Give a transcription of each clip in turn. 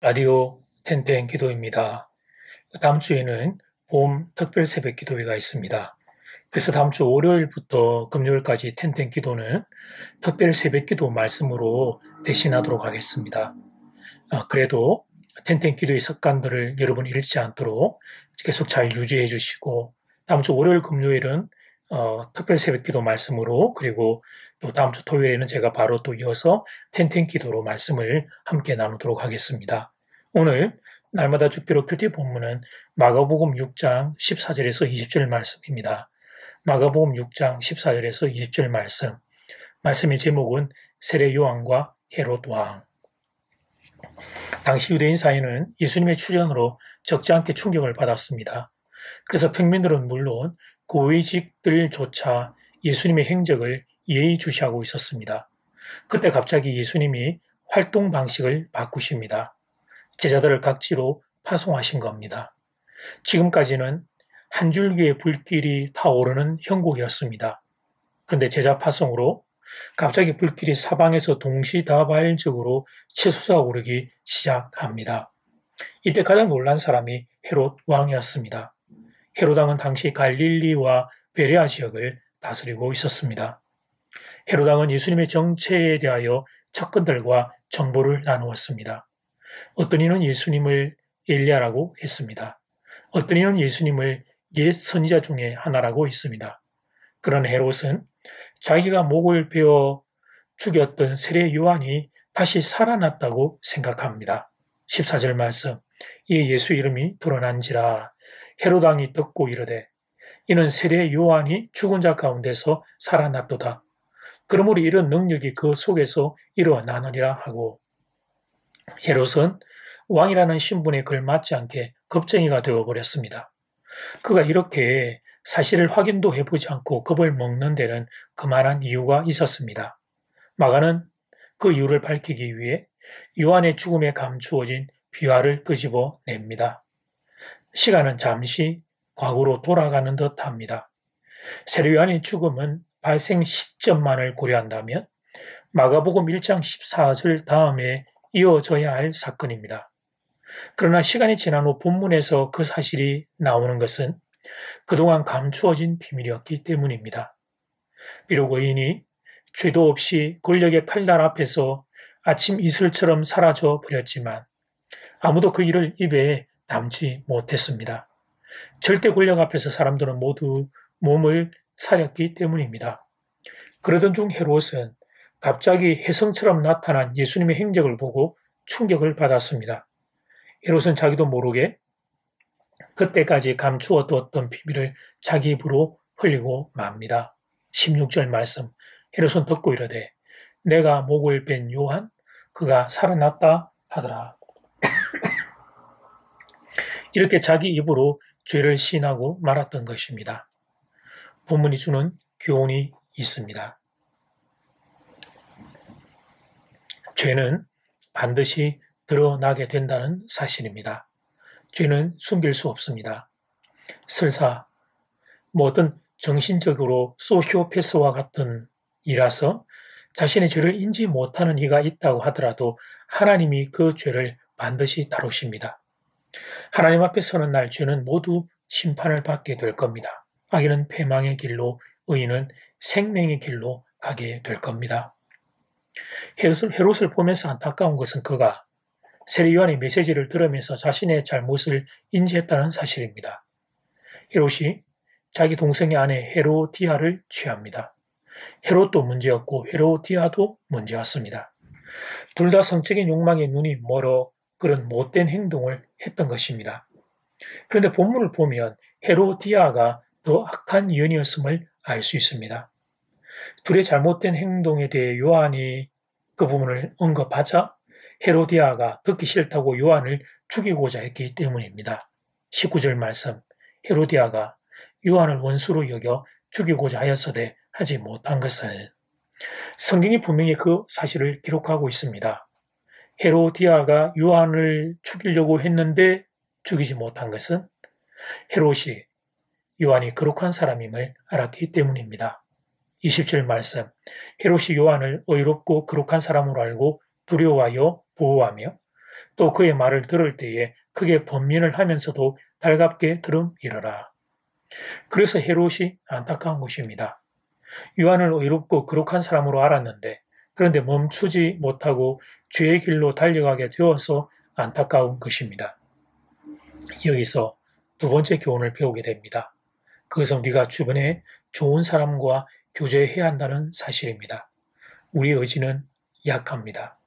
라디오 텐텐 기도입니다. 다음 주에는 봄 특별 새벽 기도회가 있습니다. 그래서 다음 주 월요일부터 금요일까지 텐텐 기도는 특별 새벽 기도 말씀으로 대신하도록 하겠습니다. 그래도 텐텐 기도의 습관들을 여러분 잃지 않도록 계속 잘 유지해 주시고, 다음 주 월요일 금요일은 특별 새벽 기도 말씀으로, 그리고 또 다음 주 토요일에는 제가 바로 또 이어서 텐텐 기도로 말씀을 함께 나누도록 하겠습니다. 오늘 날마다 죽기로 큐티 본문은 마가복음 6장 14절에서 20절 말씀입니다. 마가복음 6장 14절에서 20절 말씀의 제목은 세례 요한과 헤롯 왕. 당시 유대인 사회는 예수님의 출현으로 적지 않게 충격을 받았습니다. 그래서 평민들은 물론 고위직들조차 예수님의 행적을 예의주시하고 있었습니다. 그때 갑자기 예수님이 활동 방식을 바꾸십니다. 제자들을 각지로 파송하신 겁니다. 지금까지는 한 줄기의 불길이 타오르는 형국이었습니다. 그런데 제자 파송으로 갑자기 불길이 사방에서 동시다발적으로 치솟아오르기 시작합니다. 이때 가장 놀란 사람이 헤롯 왕이었습니다. 헤롯 왕은 당시 갈릴리와 베레아 지역을 다스리고 있었습니다. 헤롯 왕은 예수님의 정체에 대하여 측근들과 정보를 나누었습니다. 어떤 이는 예수님을 엘리야라고 했습니다. 어떤 이는 예수님을 옛 선지자 중에 하나라고 했습니다. 그런 헤롯은 자기가 목을 베어 죽였던 세례 요한이 다시 살아났다고 생각합니다. 14절 말씀, 이 예수 이름이 드러난지라 헤롯 왕이 듣고 이르되 이는 세례 요한이 죽은 자 가운데서 살아났도다. 그러므로 이런 능력이 그 속에서 일어나느니라 하고, 헤롯은 왕이라는 신분에 걸맞지 않게 겁쟁이가 되어버렸습니다. 그가 이렇게 사실을 확인도 해보지 않고 겁을 먹는 데는 그만한 이유가 있었습니다. 마가는 그 이유를 밝히기 위해 요한의 죽음에 감추어진 비화를 끄집어 냅니다. 시간은 잠시 과거로 돌아가는 듯 합니다. 세례 요한의 죽음은 발생 시점만을 고려한다면 마가복음 1장 14절 다음에 이어져야 할 사건입니다. 그러나 시간이 지난 후 본문에서 그 사실이 나오는 것은 그동안 감추어진 비밀이었기 때문입니다. 비록 의인이 죄도 없이 권력의 칼날 앞에서 아침 이슬처럼 사라져 버렸지만 아무도 그 일을 입에 담지 못했습니다. 절대 권력 앞에서 사람들은 모두 몸을 사렸기 때문입니다. 그러던 중 헤롯은 갑자기 혜성처럼 나타난 예수님의 행적을 보고 충격을 받았습니다. 헤롯은 자기도 모르게 그때까지 감추어두었던 비밀을 자기 입으로 흘리고 맙니다. 16절 말씀, 헤롯은 듣고 이르되 내가 목을 벤 요한 그가 살아났다 하더라. 이렇게 자기 입으로 죄를 시인하고 말았던 것입니다. 본문이 주는 교훈이 있습니다. 죄는 반드시 드러나게 된다는 사실입니다. 죄는 숨길 수 없습니다. 설사 어떤 정신적으로 소시오패스와 같은 이라서 자신의 죄를 인지 못하는 이가 있다고 하더라도 하나님이 그 죄를 반드시 다루십니다. 하나님 앞에 서는 날 죄는 모두 심판을 받게 될 겁니다. 악인은 패망의 길로, 의인은 생명의 길로 가게 될 겁니다. 헤롯을 보면서 안타까운 것은 그가 세례 요한의 메시지를 들으면서 자신의 잘못을 인지했다는 사실입니다. 헤롯이 자기 동생의 아내 헤로디아를 취합니다. 헤롯도 문제였고 헤로디아도 문제였습니다. 둘 다 성적인 욕망에 눈이 멀어 그런 못된 행동을 했던 것입니다. 그런데 본문을 보면 헤로디아가 더 악한 연이었음을 알 수 있습니다. 둘의 잘못된 행동에 대해 요한이 그 부분을 언급하자 헤로디아가 듣기 싫다고 요한을 죽이고자 했기 때문입니다. 19절 말씀, 헤로디아가 요한을 원수로 여겨 죽이고자 하였으되 하지 못한 것은, 성경이 분명히 그 사실을 기록하고 있습니다. 헤로디아가 요한을 죽이려고 했는데 죽이지 못한 것은 헤롯이 요한이 거룩한 사람임을 알았기 때문입니다. 20절 말씀, 헤롯이 요한을 의롭고 거룩한 사람으로 알고 두려워하여 보호하며 또 그의 말을 들을 때에 크게 번민을 하면서도 달갑게 들음이러라. 그래서 헤롯이 안타까운 것입니다. 요한을 의롭고 거룩한 사람으로 알았는데 그런데 멈추지 못하고 죄의 길로 달려가게 되어서 안타까운 것입니다. 여기서 두 번째 교훈을 배우게 됩니다. 그것은 우리가 주변에 좋은 사람과 교제해야 한다는 사실입니다. 우리의 의지는 약합니다.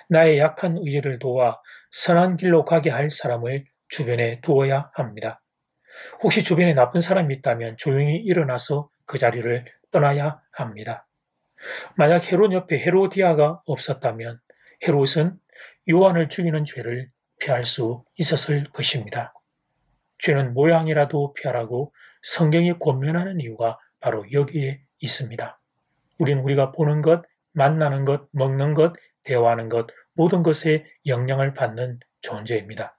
나의 약한 의지를 도와 선한 길로 가게 할 사람을 주변에 두어야 합니다. 혹시 주변에 나쁜 사람이 있다면 조용히 일어나서 그 자리를 떠나야 합니다. 만약 헤롯 옆에 헤로디아가 없었다면 헤롯은 요한을 죽이는 죄를 피할 수 있었을 것입니다. 죄는 모양이라도 피하라고 성경이 권면하는 이유가 바로 여기에 있습니다. 우리는 우리가 보는 것, 만나는 것, 먹는 것, 대화하는 것, 모든 것에 영향을 받는 존재입니다.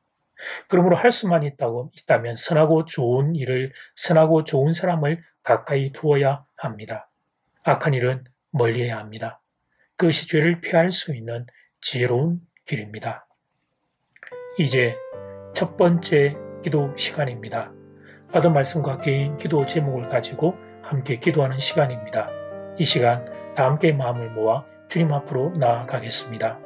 그러므로 할 수만 있다면 선하고 좋은 일을, 선하고 좋은 사람을 가까이 두어야 합니다. 악한 일은 멀리해야 합니다. 그것이 죄를 피할 수 있는 지혜로운 길입니다. 이제 첫 번째 기도 시간입니다. 받은 말씀과 개인 기도 제목을 가지고 함께 기도하는 시간입니다. 이 시간 다 함께 마음을 모아 주님 앞으로 나아가겠습니다.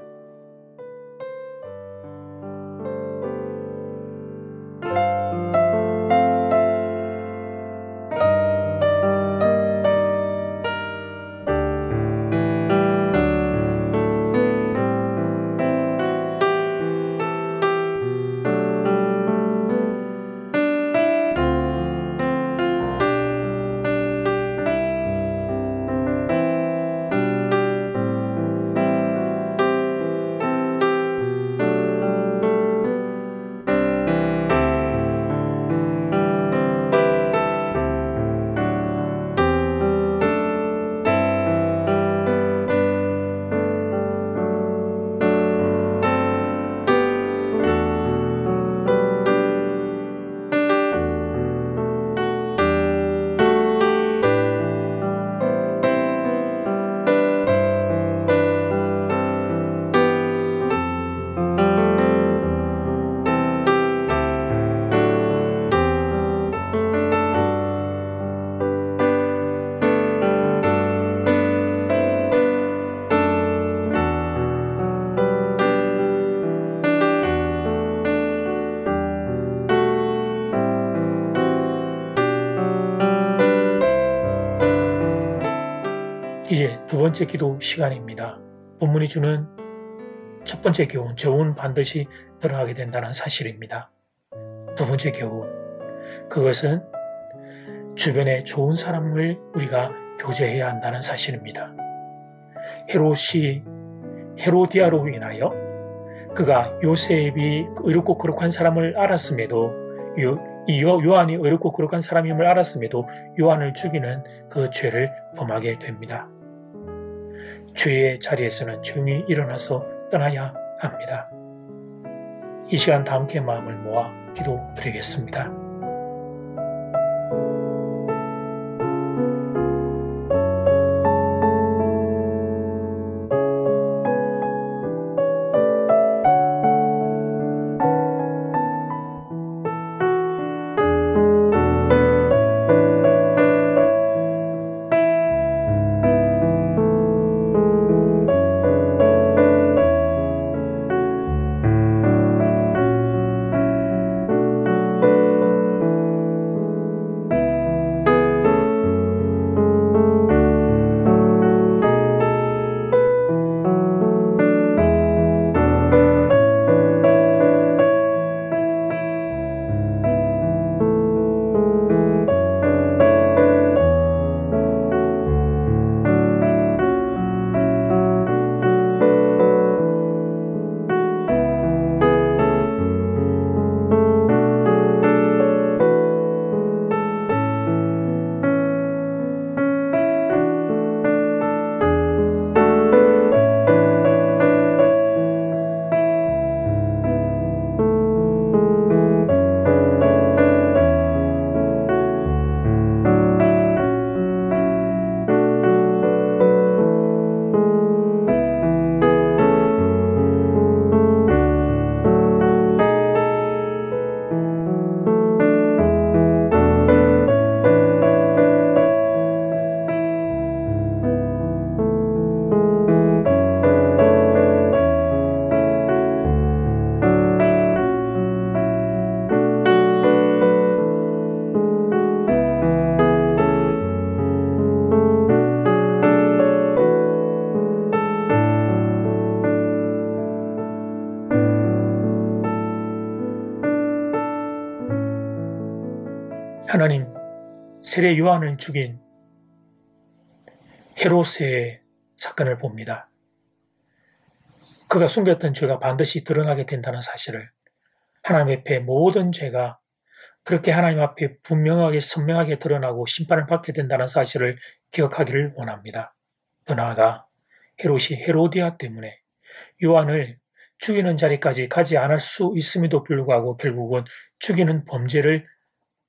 이제 두 번째 기도 시간입니다. 본문이 주는 첫 번째 교훈, 죄는 반드시 드러나게 된다는 사실입니다. 두 번째 교훈, 그것은 주변에 좋은 사람을 우리가 교제해야 한다는 사실입니다. 헤롯이 헤로디아로 인하여 그가 요셉이 의롭고 거룩한 사람을 알았음에도 요한이 의롭고 거룩한 사람임을 알았음에도 요한을 죽이는 그 죄를 범하게 됩니다. 죄의 자리에서는 조용히 일어나서 떠나야 합니다. 이 시간 다 함께 마음을 모아 기도드리겠습니다. 하나님, 세례 요한을 죽인 헤롯의 사건을 봅니다. 그가 숨겼던 죄가 반드시 드러나게 된다는 사실을, 하나님 앞에 모든 죄가 그렇게 하나님 앞에 분명하게 선명하게 드러나고 심판을 받게 된다는 사실을 기억하기를 원합니다. 더 나아가 헤롯이 헤로디아 때문에 요한을 죽이는 자리까지 가지 않을 수 있음에도 불구하고 결국은 죽이는 범죄를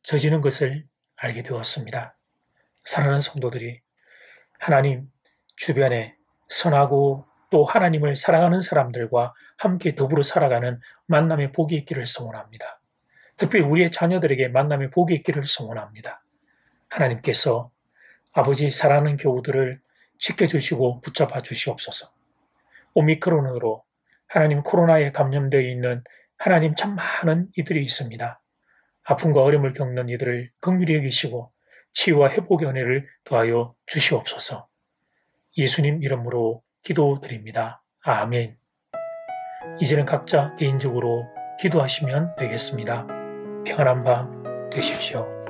저지른 것을 알게 되었습니다. 사랑하는 성도들이 하나님 주변에 선하고 또 하나님을 사랑하는 사람들과 함께 더불어 살아가는 만남의 복이 있기를 소원합니다. 특별히 우리의 자녀들에게 만남의 복이 있기를 소원합니다. 하나님께서 아버지 사랑하는 교우들을 지켜주시고 붙잡아 주시옵소서. 오미크론으로 하나님 코로나에 감염되어 있는 하나님 참 많은 이들이 있습니다. 아픔과 어려움을 겪는 이들을 긍휼히 여기시고 치유와 회복의 은혜를 더하여 주시옵소서. 예수님 이름으로 기도드립니다. 아멘. 이제는 각자 개인적으로 기도하시면 되겠습니다. 평안한 밤 되십시오.